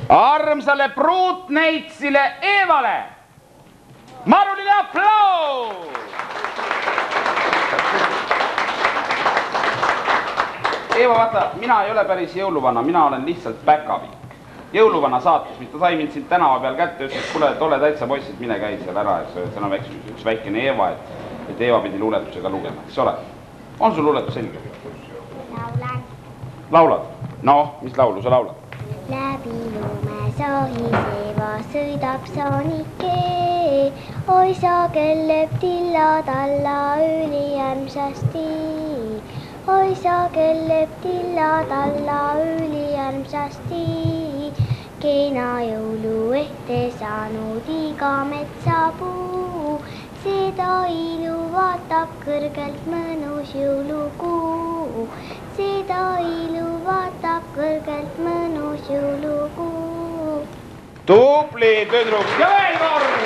Armsale pruutneitsile Eevale maruline aplaus! Eeva, vaata, mina ei ole päris jõuluvana, mina olen lihtsalt päkavik. Jõuluvana saatus, mis ta sai mind siin tänava peal kätte, ütles, et kuule, et ole täitsa poiss, et mine käi seal ära, et see on üks väikene Eeva, et Eeva pidi luuletusega lugema, eks ole? On sul luuletus selge? Laulan. Laulad? Noh, mis laulu sa laulad? Läbi lume sohiseva sõidab soonike, oi sa kelleb tillad alla üliarmsasti. Oi sa kelleb tillad alla üliarmsasti, kena jõulu ette saanud iga metsapuu, seda ilu vaatab kõrgelt mõnus jõulukuu. Seda ilu vaatab kõrgelt mõnus jõulukuu. Tubli tüdruk ja veel kord!